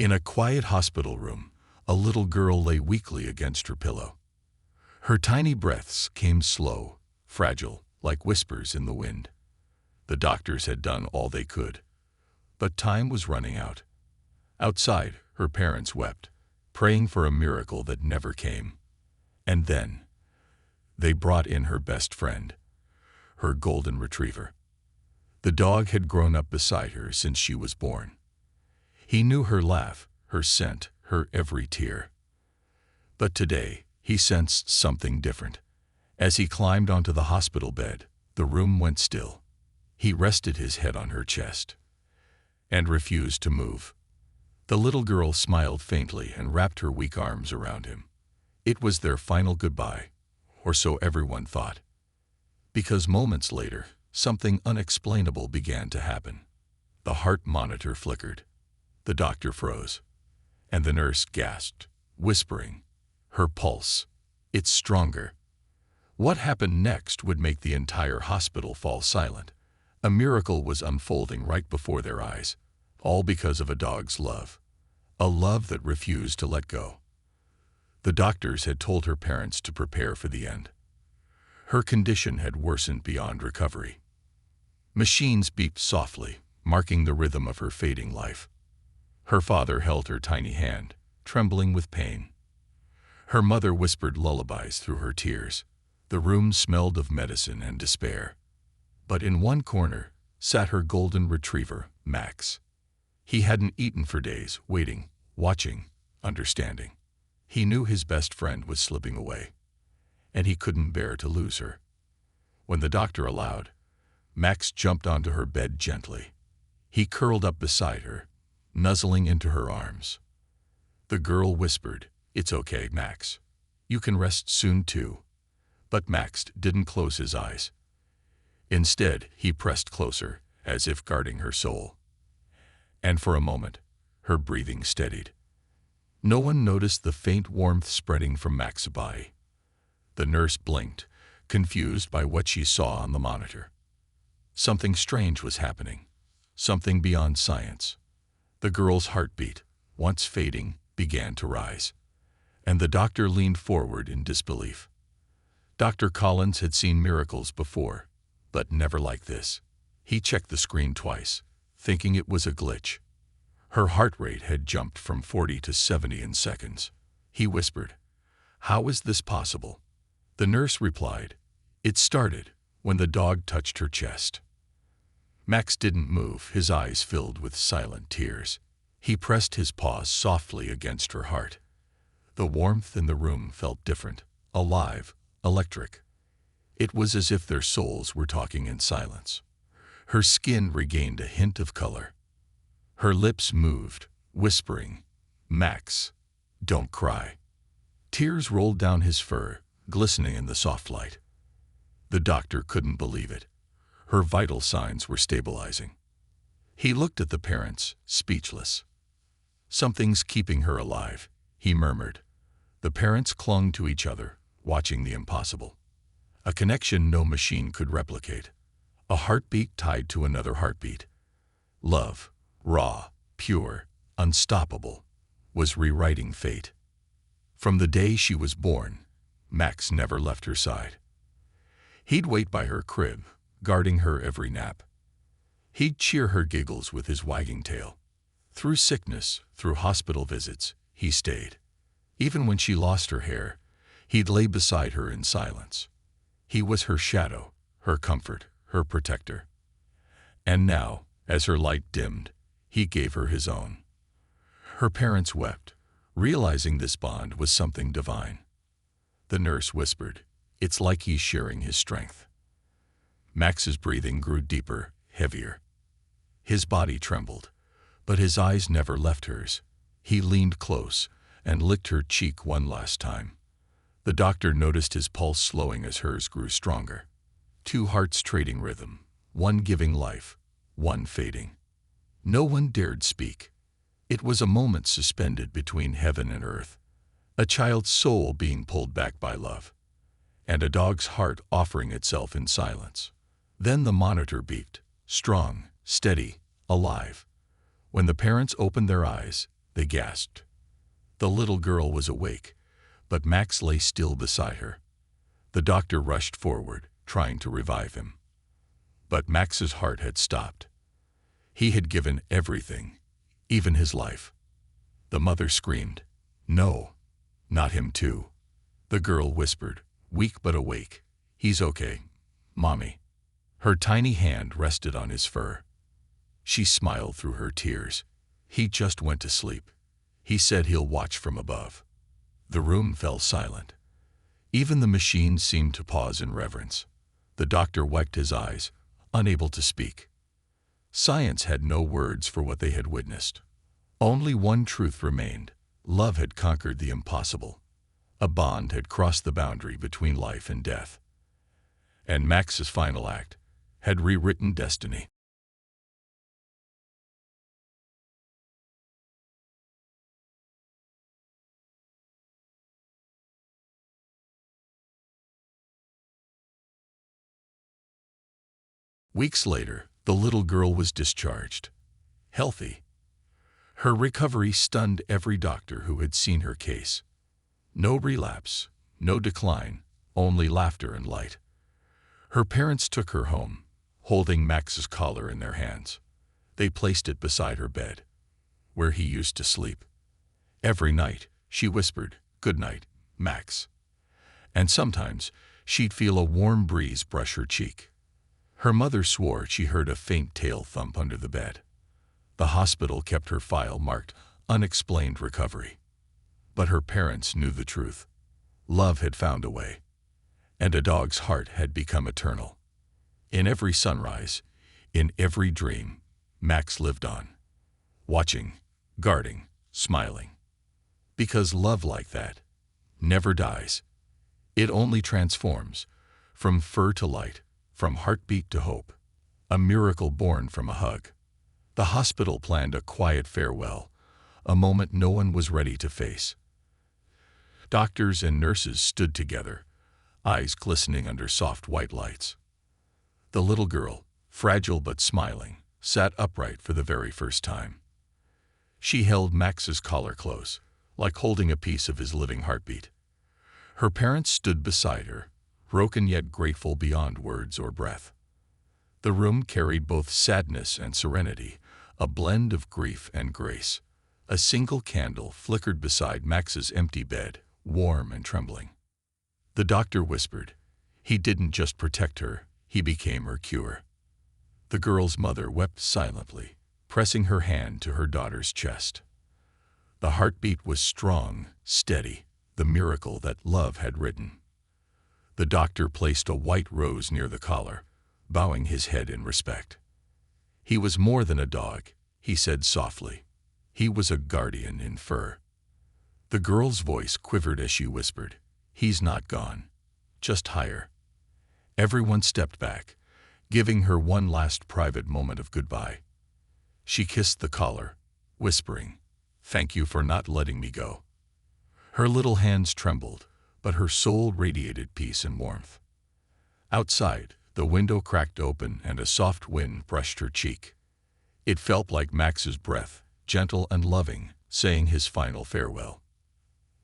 In a quiet hospital room, a little girl lay weakly against her pillow. Her tiny breaths came slow, fragile, like whispers in the wind. The doctors had done all they could, but time was running out. Outside, her parents wept, praying for a miracle that never came. And then, they brought in her best friend, her golden retriever. The dog had grown up beside her since she was born. He knew her laugh, her scent, her every tear. But today, he sensed something different. As he climbed onto the hospital bed, the room went still. He rested his head on her chest and refused to move. The little girl smiled faintly and wrapped her weak arms around him. It was their final goodbye, or so everyone thought. Because moments later, something unexplainable began to happen. The heart monitor flickered. The doctor froze, and the nurse gasped, whispering, "Her pulse. It's stronger." What happened next would make the entire hospital fall silent. A miracle was unfolding right before their eyes, all because of a dog's love. A love that refused to let go. The doctors had told her parents to prepare for the end. Her condition had worsened beyond recovery. Machines beeped softly, marking the rhythm of her fading life. Her father held her tiny hand, trembling with pain. Her mother whispered lullabies through her tears. The room smelled of medicine and despair. But in one corner sat her golden retriever, Max. He hadn't eaten for days, waiting, watching, understanding. He knew his best friend was slipping away, and he couldn't bear to lose her. When the doctor allowed, Max jumped onto her bed gently. He curled up beside her, nuzzling into her arms. The girl whispered, "It's okay, Max. You can rest soon too." But Max didn't close his eyes. Instead, he pressed closer, as if guarding her soul. And for a moment, her breathing steadied. No one noticed the faint warmth spreading from Max's body. The nurse blinked, confused by what she saw on the monitor. Something strange was happening, something beyond science. The girl's heartbeat, once fading, began to rise, and the doctor leaned forward in disbelief. Dr. Collins had seen miracles before, but never like this. He checked the screen twice, thinking it was a glitch. Her heart rate had jumped from 40 to 70 in seconds. He whispered, "How is this possible?" The nurse replied, "It started when the dog touched her chest." Max didn't move, his eyes filled with silent tears. He pressed his paws softly against her heart. The warmth in the room felt different, alive, electric. It was as if their souls were talking in silence. Her skin regained a hint of color. Her lips moved, whispering, "Max, don't cry." Tears rolled down his fur, glistening in the soft light. The doctor couldn't believe it. Her vital signs were stabilizing. He looked at the parents, speechless. "Something's keeping her alive," he murmured. The parents clung to each other, watching the impossible. A connection no machine could replicate. A heartbeat tied to another heartbeat. Love, raw, pure, unstoppable, was rewriting fate. From the day she was born, Max never left her side. He'd wait by her crib, guarding her every nap. He'd cheer her giggles with his wagging tail. Through sickness, through hospital visits, he stayed. Even when she lost her hair, he'd lay beside her in silence. He was her shadow, her comfort, her protector. And now, as her light dimmed, he gave her his own. Her parents wept, realizing this bond was something divine. The nurse whispered, "It's like he's sharing his strength." Max's breathing grew deeper, heavier. His body trembled, but his eyes never left hers. He leaned close and licked her cheek one last time. The doctor noticed his pulse slowing as hers grew stronger. Two hearts trading rhythm, one giving life, one fading. No one dared speak. It was a moment suspended between heaven and earth, a child's soul being pulled back by love, and a dog's heart offering itself in silence. Then the monitor beeped, strong, steady, alive. When the parents opened their eyes, they gasped. The little girl was awake, but Max lay still beside her. The doctor rushed forward, trying to revive him. But Max's heart had stopped. He had given everything, even his life. The mother screamed, "No, not him too." The girl whispered, weak but awake, "He's okay, Mommy." Her tiny hand rested on his fur. She smiled through her tears. "He just went to sleep. He said he'll watch from above." The room fell silent. Even the machine seemed to pause in reverence. The doctor wiped his eyes, unable to speak. Science had no words for what they had witnessed. Only one truth remained. Love had conquered the impossible. A bond had crossed the boundary between life and death. And Max's final act had rewritten destiny. Weeks later, the little girl was discharged, healthy. Her recovery stunned every doctor who had seen her case. No relapse, no decline, only laughter and light. Her parents took her home, holding Max's collar in their hands. They placed it beside her bed, where he used to sleep. Every night, she whispered, "Good night, Max." And sometimes, she'd feel a warm breeze brush her cheek. Her mother swore she heard a faint tail thump under the bed. The hospital kept her file marked "Unexplained Recovery." But her parents knew the truth. Love had found a way, and a dog's heart had become eternal. In every sunrise, in every dream, Max lived on, watching, guarding, smiling. Because love like that never dies. It only transforms, from fur to light, from heartbeat to hope. A miracle born from a hug. The hospital planned a quiet farewell, a moment no one was ready to face. Doctors and nurses stood together, eyes glistening under soft white lights. The little girl, fragile but smiling, sat upright for the very first time. She held Max's collar close, like holding a piece of his living heartbeat. Her parents stood beside her, broken yet grateful beyond words or breath. The room carried both sadness and serenity, a blend of grief and grace. A single candle flickered beside Max's empty bed, warm and trembling. The doctor whispered, "He didn't just protect her, he became her cure." The girl's mother wept silently, pressing her hand to her daughter's chest. The heartbeat was strong, steady, the miracle that love had written. The doctor placed a white rose near the collar, bowing his head in respect. "He was more than a dog," he said softly. "He was a guardian in fur." The girl's voice quivered as she whispered, "He's not gone, just higher." Everyone stepped back, giving her one last private moment of goodbye. She kissed the collar, whispering, "Thank you for not letting me go." Her little hands trembled, but her soul radiated peace and warmth. Outside, the window cracked open and a soft wind brushed her cheek. It felt like Max's breath, gentle and loving, saying his final farewell.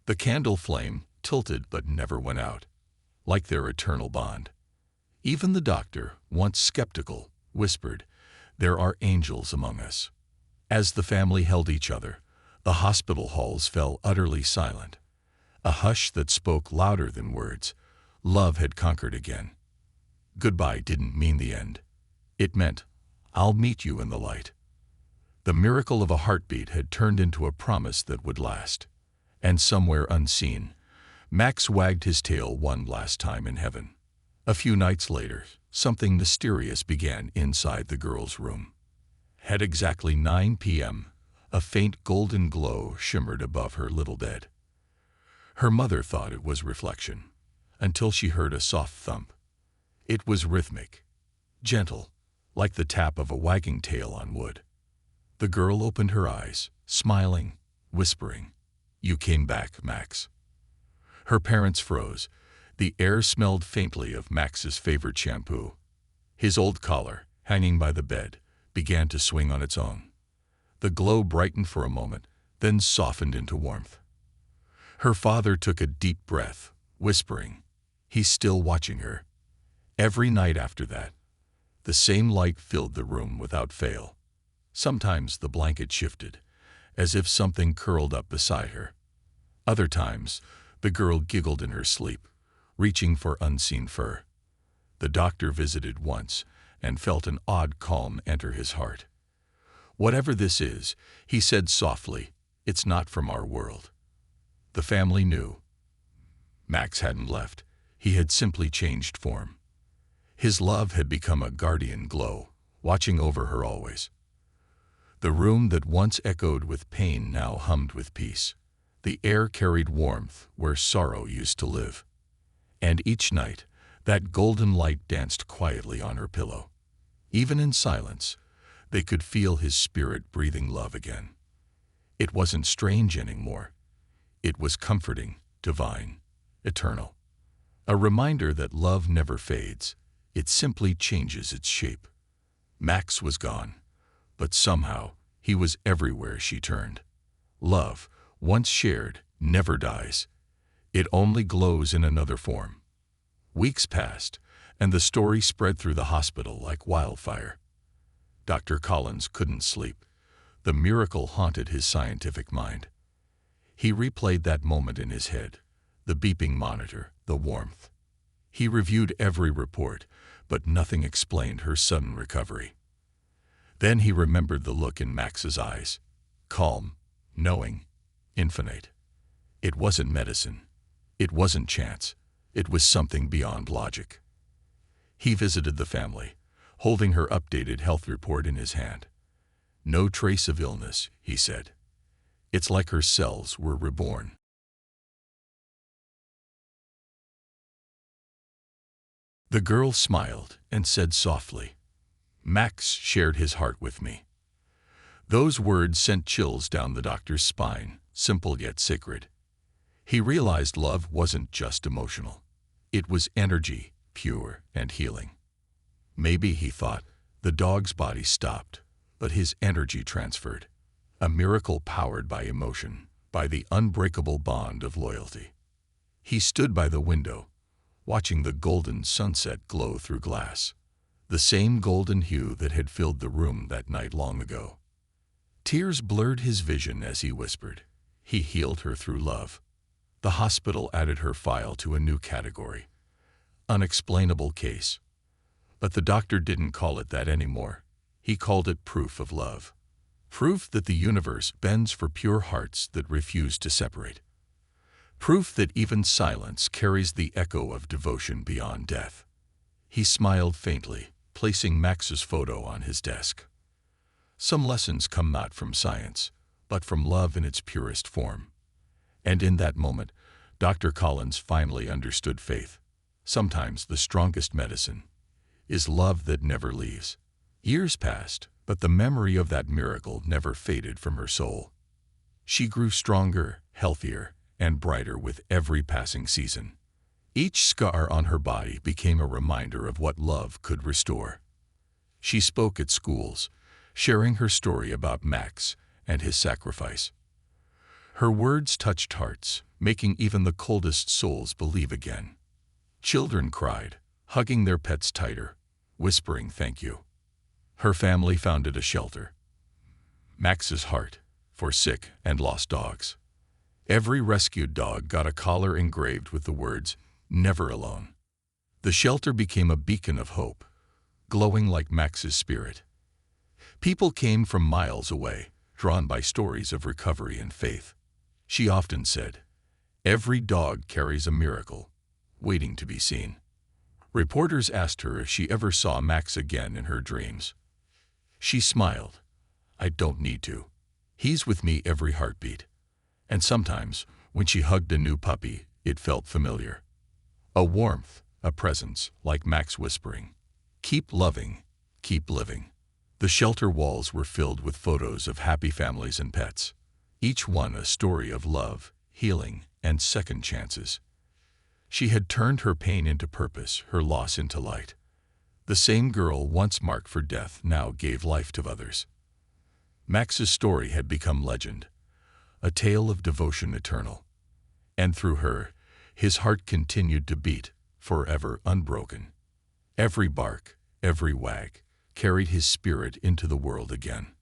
The candle flame tilted but never went out, like their eternal bond. Even the doctor, once skeptical, whispered, "There are angels among us." As the family held each other, the hospital halls fell utterly silent. A hush that spoke louder than words. Love had conquered again. Goodbye didn't mean the end. It meant, "I'll meet you in the light." The miracle of a heartbeat had turned into a promise that would last. And somewhere unseen, Max wagged his tail one last time in heaven. A few nights later, something mysterious began inside the girl's room. At exactly 9 p.m., a faint golden glow shimmered above her little bed. Her mother thought it was reflection, until she heard a soft thump. It was rhythmic, gentle, like the tap of a wagging tail on wood. The girl opened her eyes, smiling, whispering, "You came back, Max." Her parents froze. The air smelled faintly of Max's favorite shampoo. His old collar, hanging by the bed, began to swing on its own. The glow brightened for a moment, then softened into warmth. Her father took a deep breath, whispering, "He's still watching her." Every night after that, the same light filled the room without fail. Sometimes the blanket shifted, as if something curled up beside her. Other times, the girl giggled in her sleep, reaching for unseen fur. The doctor visited once and felt an odd calm enter his heart. "Whatever this is," he said softly, "it's not from our world." The family knew. Max hadn't left. He had simply changed form. His love had become a guardian glow, watching over her always. The room that once echoed with pain now hummed with peace. The air carried warmth where sorrow used to live. And each night, that golden light danced quietly on her pillow. Even in silence, they could feel his spirit breathing love again. It wasn't strange anymore. It was comforting, divine, eternal. A reminder that love never fades. It simply changes its shape. Max was gone, but somehow he was everywhere she turned. Love, once shared, never dies. It only glows in another form. Weeks passed, and the story spread through the hospital like wildfire. Dr. Collins couldn't sleep. The miracle haunted his scientific mind. He replayed that moment in his head, the beeping monitor, the warmth. He reviewed every report, but nothing explained her sudden recovery. Then he remembered the look in Max's eyes, calm, knowing, infinite. It wasn't medicine. It wasn't chance. It was something beyond logic. He visited the family, holding her updated health report in his hand. "No trace of illness," he said. "It's like her cells were reborn." The girl smiled and said softly, "Max shared his heart with me." Those words sent chills down the doctor's spine, simple yet sacred. He realized love wasn't just emotional. It was energy, pure and healing. Maybe, he thought, the dog's body stopped, but his energy transferred. A miracle powered by emotion, by the unbreakable bond of loyalty. He stood by the window, watching the golden sunset glow through glass, the same golden hue that had filled the room that night long ago. Tears blurred his vision as he whispered, "He healed her through love." The hospital added her file to a new category, unexplainable case. But the doctor didn't call it that anymore. He called it proof of love. Proof that the universe bends for pure hearts that refuse to separate. Proof that even silence carries the echo of devotion beyond death. He smiled faintly, placing Max's photo on his desk. Some lessons come not from science, but from love in its purest form. And in that moment, Dr. Collins finally understood faith. Sometimes the strongest medicine is love that never leaves. Years passed, but the memory of that miracle never faded from her soul. She grew stronger, healthier, and brighter with every passing season. Each scar on her body became a reminder of what love could restore. She spoke at schools, sharing her story about Max and his sacrifice. Her words touched hearts, making even the coldest souls believe again. Children cried, hugging their pets tighter, whispering thank you. Her family founded a shelter, Max's Heart, for sick and lost dogs. Every rescued dog got a collar engraved with the words, "Never alone." The shelter became a beacon of hope, glowing like Max's spirit. People came from miles away, drawn by stories of recovery and faith. She often said, "Every dog carries a miracle, waiting to be seen." Reporters asked her if she ever saw Max again in her dreams. She smiled, "I don't need to. He's with me every heartbeat." And sometimes, when she hugged a new puppy, it felt familiar. A warmth, a presence, like Max whispering, "Keep loving, keep living." The shelter walls were filled with photos of happy families and pets, each one a story of love, healing, and second chances. She had turned her pain into purpose, her loss into light. The same girl once marked for death now gave life to others. Max's story had become legend, a tale of devotion eternal. And through her, his heart continued to beat, forever unbroken. Every bark, every wag, carried his spirit into the world again.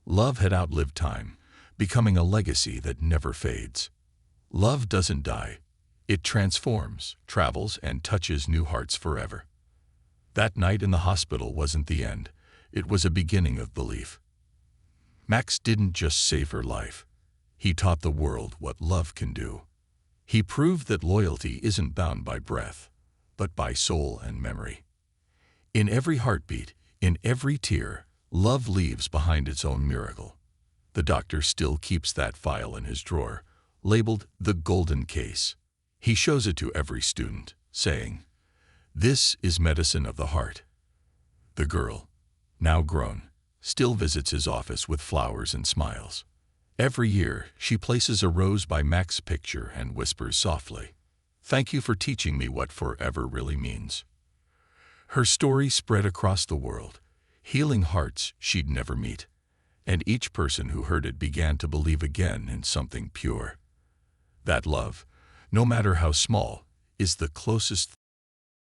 Love had outlived time, becoming a legacy that never fades. Love doesn't die. It transforms, travels, and touches new hearts forever. That night in the hospital wasn't the end. It was a beginning of belief. Max didn't just save her life. He taught the world what love can do. He proved that loyalty isn't bound by breath, but by soul and memory. In every heartbeat, in every tear, love leaves behind its own miracle. The doctor still keeps that file in his drawer, labeled the golden case. He shows it to every student, saying, "This is medicine of the heart." The girl, now grown, still visits his office with flowers and smiles. Every year, she places a rose by Max's picture and whispers softly, "Thank you for teaching me what forever really means." Her story spread across the world, healing hearts she'd never meet, and each person who heard it began to believe again in something pure. That love, no matter how small, is the closest